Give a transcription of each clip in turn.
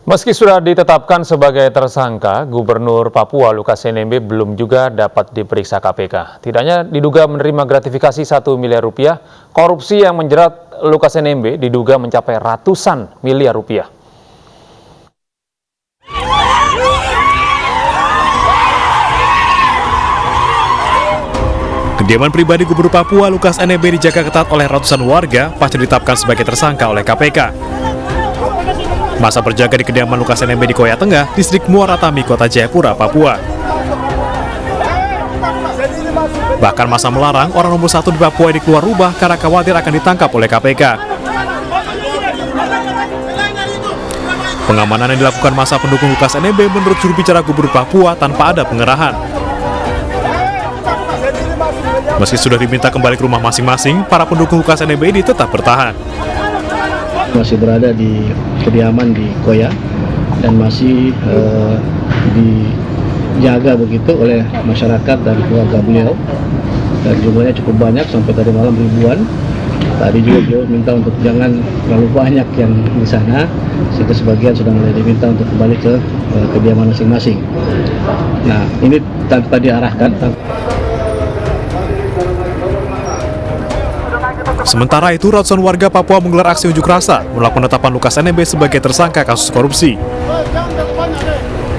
Meski sudah ditetapkan sebagai tersangka, Gubernur Papua Lukas NMB belum juga dapat diperiksa KPK. Tidaknya diduga menerima gratifikasi 1 miliar rupiah, korupsi yang menjerat Lukas NMB diduga mencapai ratusan miliar rupiah. Kediaman pribadi Gubernur Papua Lukas NMB dijaga ketat oleh ratusan warga pasca ditetapkan sebagai tersangka oleh KPK. Masa berjaga di kediaman Lukas NMB di Koya Tengah, distrik Muara Tami, Kota Jayapura, Papua. Bahkan masa melarang orang nomor 1 di Papua ini keluar rumah karena khawatir akan ditangkap oleh KPK. Pengamanan yang dilakukan masa pendukung Lukas NMB menurut juru bicara Gubernur Papua tanpa ada pengerahan. Meski sudah diminta kembali ke rumah masing-masing, para pendukung Lukas NMB ini tetap bertahan. Masih berada di kediaman di Koya dan masih dijaga begitu oleh masyarakat dan keluarga beliau, dan jumlahnya cukup banyak sampai tadi malam ribuan. Tadi juga beliau minta untuk jangan terlalu banyak yang di sana, sehingga sebagian sudah mulai diminta untuk kembali ke kediaman masing-masing. Nah, ini tanpa diarahkan. Sementara itu, ratusan warga Papua menggelar aksi unjuk rasa menolak penetapan Lukas NMB sebagai tersangka kasus korupsi.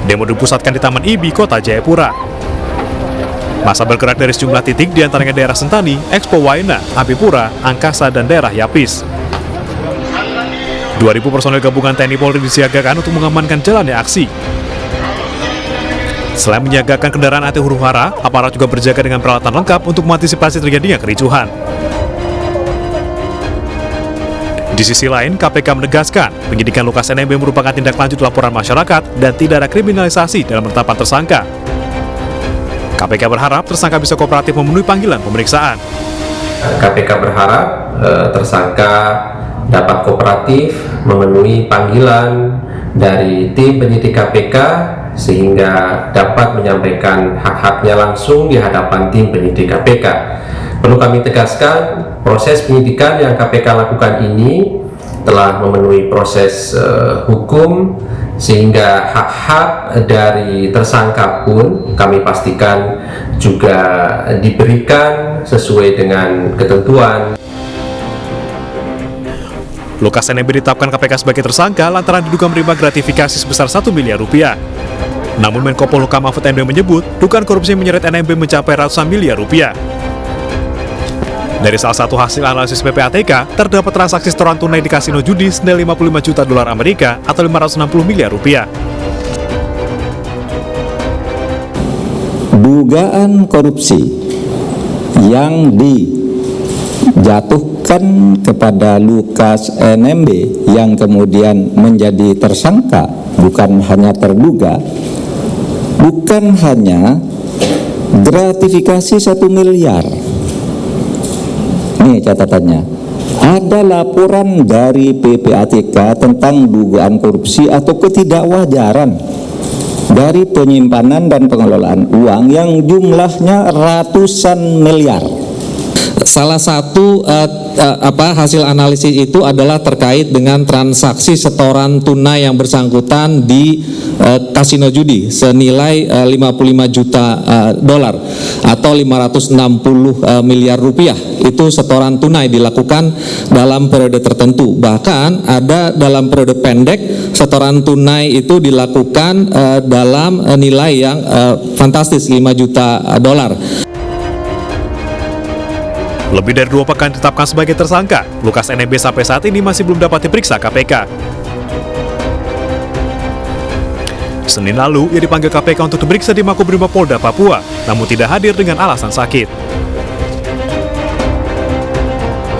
Demo dipusatkan di Taman IBI, Kota Jayapura. Massa bergerak dari sejumlah titik, diantaranya daerah Sentani, Expo Waena, Apipura, Angkasa, dan daerah Yapis. 2.000 personel gabungan TNI Polri disiagakan untuk mengamankan jalannya aksi. Selain menyiagakan kendaraan anti huru-hara, aparat juga berjaga dengan peralatan lengkap untuk mengantisipasi terjadinya kericuhan. Di sisi lain, KPK menegaskan penyidikan Lukas NMB merupakan tindak lanjut laporan masyarakat dan tidak ada kriminalisasi dalam penetapan tersangka. KPK berharap tersangka bisa kooperatif memenuhi panggilan pemeriksaan. KPK berharap tersangka dapat kooperatif memenuhi panggilan dari tim penyidik KPK sehingga dapat menyampaikan hak-haknya langsung di hadapan tim penyidik KPK. Perlu kami tegaskan, proses penyidikan yang KPK lakukan ini telah memenuhi proses hukum, sehingga hak-hak dari tersangka pun kami pastikan juga diberikan sesuai dengan ketentuan. Lukas NMB ditetapkan KPK sebagai tersangka lantaran diduga menerima gratifikasi sebesar 1 miliar rupiah. Namun Menko Polhukam Mahfud MD menyebut, dugaan korupsi yang menyeret NMB mencapai ratusan miliar rupiah. Dari salah satu hasil analisis PPATK, terdapat transaksi setoran tunai di kasino judi senilai 55 juta dolar Amerika atau 560 miliar rupiah. Dugaan korupsi yang dijatuhkan kepada Lukas NMB yang kemudian menjadi tersangka, bukan hanya terduga, bukan hanya gratifikasi 1 miliar. Ini catatannya, ada laporan dari PPATK tentang dugaan korupsi atau ketidakwajaran dari penyimpanan dan pengelolaan uang yang jumlahnya ratusan miliar. Salah satu hasil analisis itu adalah terkait dengan transaksi setoran tunai yang bersangkutan di kasino judi senilai 55 juta dolar atau 560 miliar rupiah. Itu setoran tunai dilakukan dalam periode tertentu. Bahkan ada dalam periode pendek setoran tunai itu dilakukan dalam nilai yang fantastis 5 juta dolar. Lebih dari 2 pekan ditetapkan sebagai tersangka, Lukas NMB sampai saat ini masih belum dapat diperiksa KPK. Senin lalu, ia dipanggil KPK untuk diperiksa di Makobrimob Polda Papua, namun tidak hadir dengan alasan sakit.